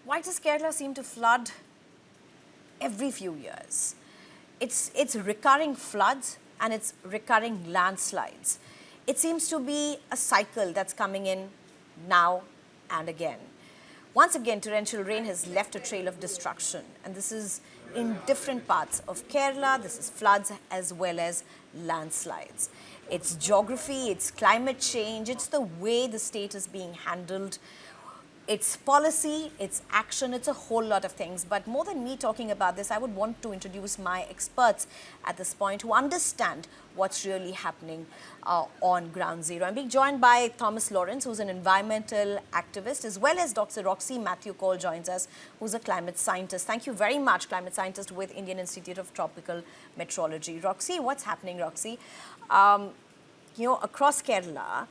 Why does Kerala seem to flood every few years? It's recurring floods and it's recurring landslides. It seems to be a cycle that's coming in now and again. Once again, torrential rain has left a trail of destruction, and this is in different parts of Kerala. This is floods as well as landslides. It's geography, it's climate change, it's the way the state is being handled. It's policy, it's action, it's a whole lot of things. But more than me talking about this, I would want to introduce my experts at this point who understand what's really happening on ground zero. I'm being joined by Thomas Lawrence, who's an environmental activist, as well as Dr. Roxy Matthew Cole joins us, who's a climate scientist. Thank you very much, climate scientist with Indian Institute of Tropical Meteorology. Roxy, what's happening, Roxy? Across Kerala,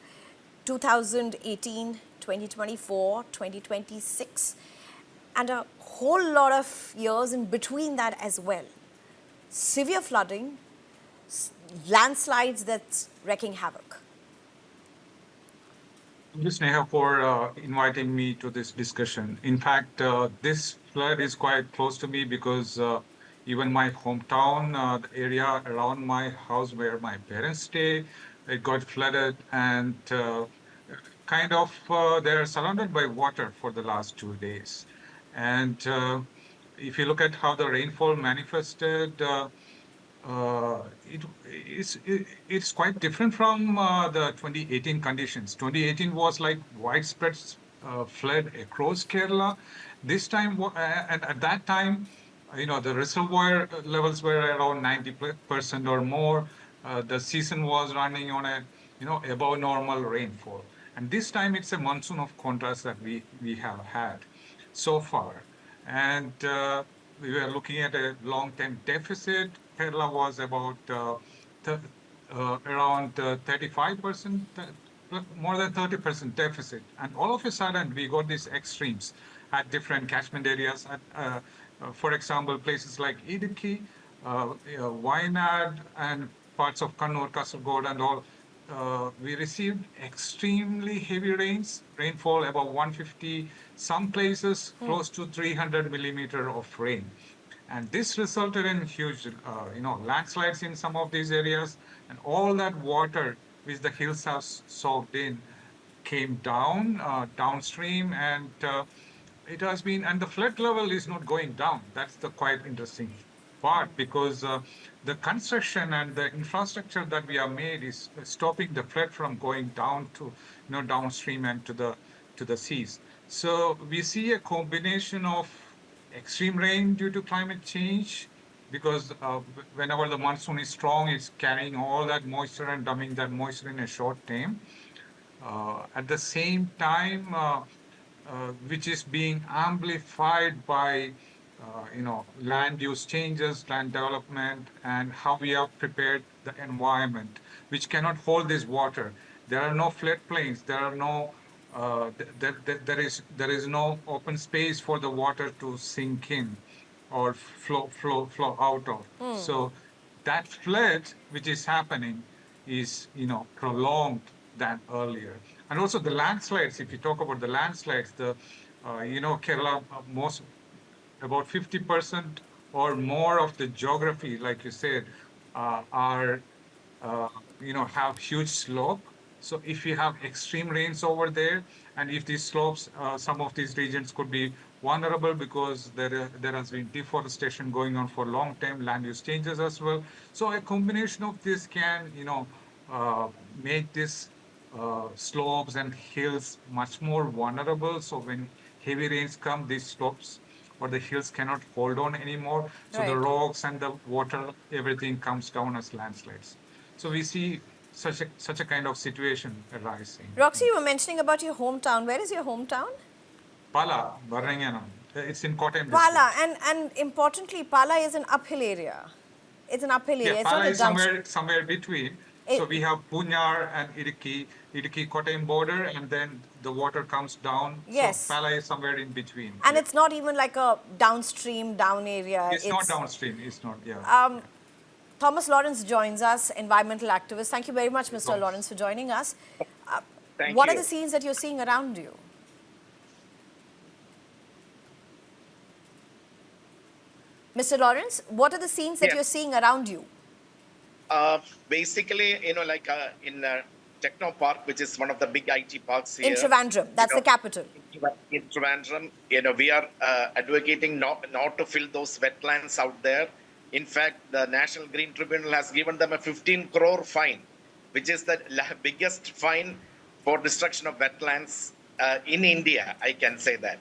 2018, 2024, 2026, and a whole lot of years in between that as well. Severe flooding, landslides that's wreaking havoc. Thank you, Sneha, for inviting me to this discussion. In fact, this flood is quite close to me because even my hometown, the area around my house where my parents stay, it got flooded, and they're surrounded by water for the last 2 days. And if you look at how the rainfall manifested, it's quite different from the 2018 conditions. 2018 was like widespread flood across Kerala. This time, and at that time, the reservoir levels were around 90% or more. The season was running on a, above normal rainfall. And this time it's a monsoon of contrast that we have had so far. And we were looking at a long-term deficit. Kerala was about around 35%, more than 30% deficit. And all of a sudden, we got these extremes at different catchment areas. For example, places like Idukki, Wayanad, and parts of Kannur, Kasaragod, and all. We received extremely heavy rainfall about 150, some places close to 300 millimeter of rain. And this resulted in huge, landslides in some of these areas. And all that water which the hills have soaked in came down, downstream, and it has been, and the flood level is not going down. That's the quite interesting part, because the construction and the infrastructure that we have made is stopping the flood from going down to downstream and to the seas. So we see a combination of extreme rain due to climate change, because whenever the monsoon is strong, it's carrying all that moisture and dumping that moisture in a short time. At the same time, which is being amplified by land use changes, land development, and how we have prepared the environment, which cannot hold this water. There are no floodplains. There are no. There is no open space for the water to sink in or flow out of. So that flood which is happening is prolonged than earlier. And also the landslides. If you talk about the landslides, Kerala about 50% or more of the geography, like you said, have huge slope. So if you have extreme rains over there, and if these slopes, some of these regions could be vulnerable because there has been deforestation going on for long time, land use changes as well. So a combination of this can, make this slopes and hills much more vulnerable. So when heavy rains come, these slopes or the hills cannot hold on anymore. So the rocks and the water, everything comes down as landslides. So we see such a kind of situation arising. Roxy, you were mentioning about your hometown. Where is your hometown? Pala, Varanganam. It's in Kottayam. Pala, and importantly, Pala is an uphill area. It's an uphill area. Yeah, Pala is somewhere between. So we have Punyar and Idukki Kottayam border, and then the water comes down. Yes. So Pala is somewhere in between. And it's not even like a downstream, down area. It's not downstream. It's not, yeah. Thomas Lawrence joins us, environmental activist. Thank you very much, Mr. Lawrence, for joining us. Thank what you. are the scenes that you're seeing around you? Mr. Lawrence, what are the scenes that Yeah. you're seeing around you? Basically, like in Techno Park, which is one of the big IT parks In here, Trivandrum, you that's the know, capital. in Trivandrum, we are advocating not to fill those wetlands out there. In fact, the National Green Tribunal has given them a 15 crore fine, which is the biggest fine for destruction of wetlands in India. I can say that,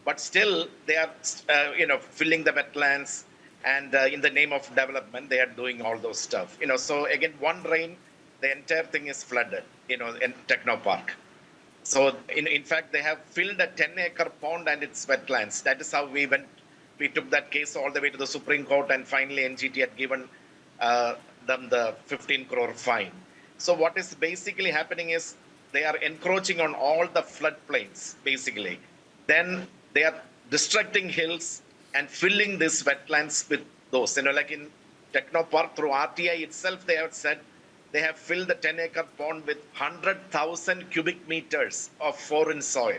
but still they are, filling the wetlands, and in the name of development, they are doing all those stuff. So again, one rain, the entire thing is flooded. In Techno Park. So in fact, they have filled a 10-acre pond and its wetlands. That is how we went. We took that case all the way to the Supreme Court, and finally NGT had given them the 15 crore fine. So what is basically happening is they are encroaching on all the floodplains, basically. Then they are destructing hills and filling these wetlands with those. Like in Techno Park, through RTI itself, they have said they have filled the 10-acre pond with 100,000 cubic meters of foreign soil.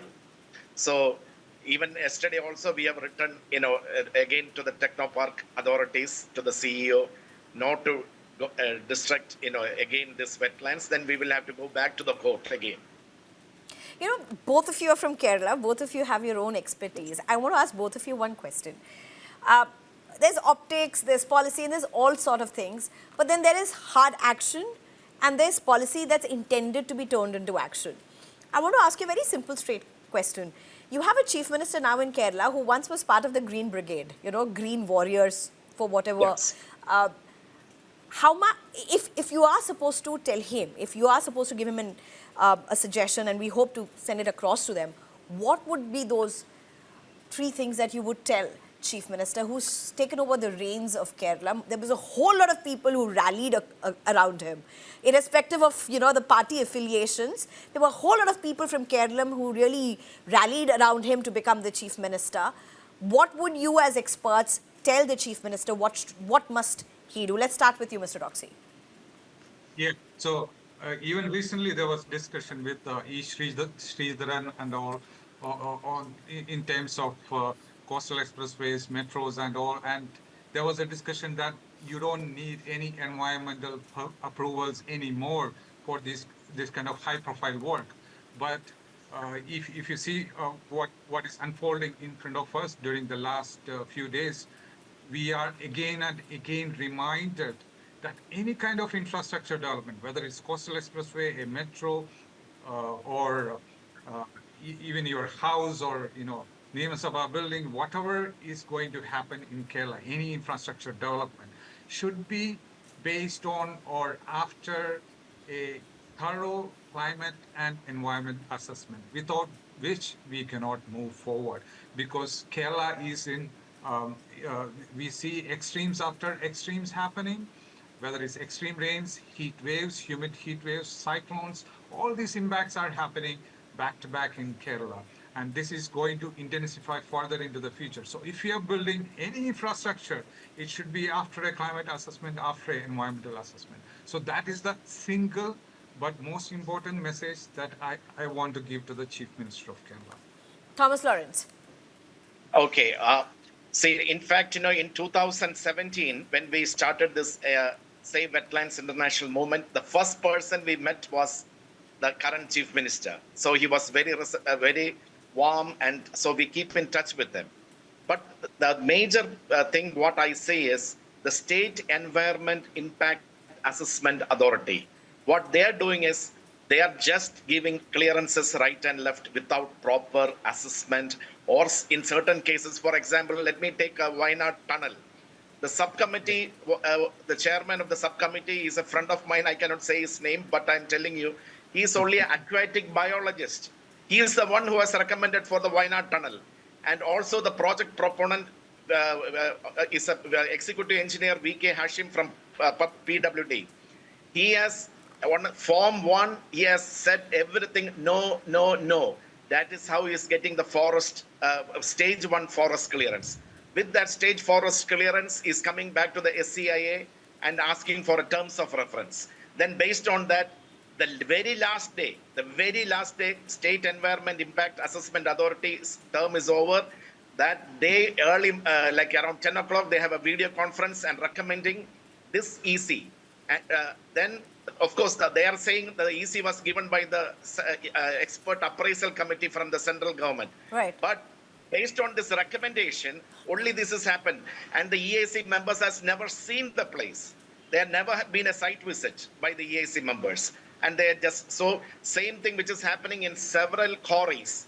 So even yesterday also we have written, again to the Technopark authorities, to the CEO, not to destruct, again this wetlands. Then we will have to go back to the court again. Both of you are from Kerala. Both of you have your own expertise. I want to ask both of you one question. There's optics, there's policy, and there's all sort of things. But then there is hard action, and there's policy that's intended to be turned into action. I want to ask you a very simple, straight question. You have a chief minister now in Kerala who once was part of the Green Brigade, Green Warriors for whatever. Yes. If you are supposed to tell him, if you are supposed to give him a suggestion, and we hope to send it across to them, what would be those 3 things that you would tell Chief Minister who's taken over the reins of Kerala? There was a whole lot of people who rallied around him, irrespective of the party affiliations. There were a whole lot of people from Keralam who really rallied around him to become the Chief Minister. What would you as experts tell the Chief Minister? What must he do? Let's start with you, Mr. Roxy. Yeah, so even recently there was discussion with E. Sridharan and all in terms of coastal expressways, metros and all, and there was a discussion that you don't need any environmental approvals anymore for this kind of high profile work. But if you see what is unfolding in front of us during the last few days, we are again and again reminded that any kind of infrastructure development, whether it's coastal expressway, a metro, or even your house, or Nima Sabha building, whatever is going to happen in Kerala, any infrastructure development should be based on or after a thorough climate and environment assessment, without which we cannot move forward. Because Kerala is in, we see extremes after extremes happening, whether it's extreme rains, heat waves, humid heat waves, cyclones, all these impacts are happening back to back in Kerala. And this is going to intensify further into the future. So if you are building any infrastructure, it should be after a climate assessment, after an environmental assessment. So that is the single but most important message that I want to give to the Chief Minister of Kerala. Thomas Lawrence. Okay. See, in fact, in 2017, when we started this Save Wetlands International movement, the first person we met was the current Chief Minister. So he was very warm, and so we keep in touch with them. But the major thing what I say is the State Environment Impact Assessment Authority. What they are doing is they are just giving clearances right and left without proper assessment, or in certain cases, for example, let me take a Wayanad tunnel. The subcommittee, the chairman of the subcommittee is a friend of mine. I cannot say his name, but I'm telling you, he is only an aquatic biologist. He is the one who has recommended for the Wayanad tunnel. And also the project proponent is an executive engineer, V.K. Hashim from PWD. He has, Form 1, he has said everything, no, no, no. That is how he is getting the forest, stage 1 forest clearance. With that stage forest clearance, he is coming back to the SCIA and asking for a terms of reference. Then based on that, the very last day, State Environment Impact Assessment Authority's term is over. that day early, like around 10 o'clock, they have a video conference and recommending this EC. And then, of course, they are saying the EC was given by the expert appraisal committee from the central government. Right. But based on this recommendation, only this has happened. And the EAC members has never seen the place. There never been a site visit by the EAC members. And they just, so same thing which is happening in several quarries,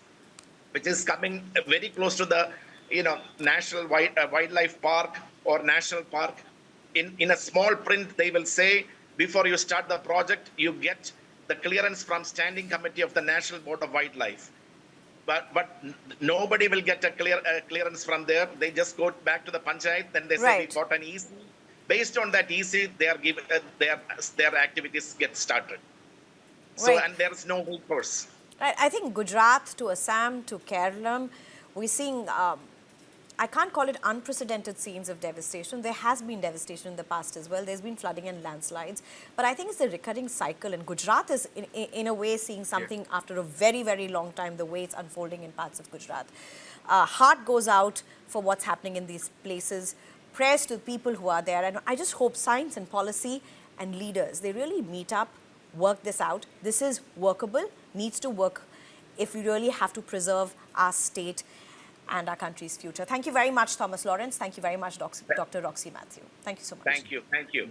which is coming very close to the, National Wildlife Park or National Park. In a small print, they will say, before you start the project, you get the clearance from Standing Committee of the National Board of Wildlife. But nobody will get a clearance from there. They just go back to the panchayat, then they say Right. we got an EC. Based on that EC, they are given their activities get started. So Right. and there is no recourse. Right. I think Gujarat to Assam to Keralam, we're seeing, I can't call it unprecedented scenes of devastation. There has been devastation in the past as well. There's been flooding and landslides. But I think it's a recurring cycle. And Gujarat is, in a way, seeing something after a very, very long time, the way it's unfolding in parts of Gujarat. Heart goes out for what's happening in these places. Prayers to the people who are there. And I just hope science and policy and leaders, they really meet up, work this out. This is workable, needs to work if we really have to preserve our state and our country's future. Thank you very much, Thomas Lawrence. Thank you very much, Dr. Roxy Matthew. Thank you so much. Thank you.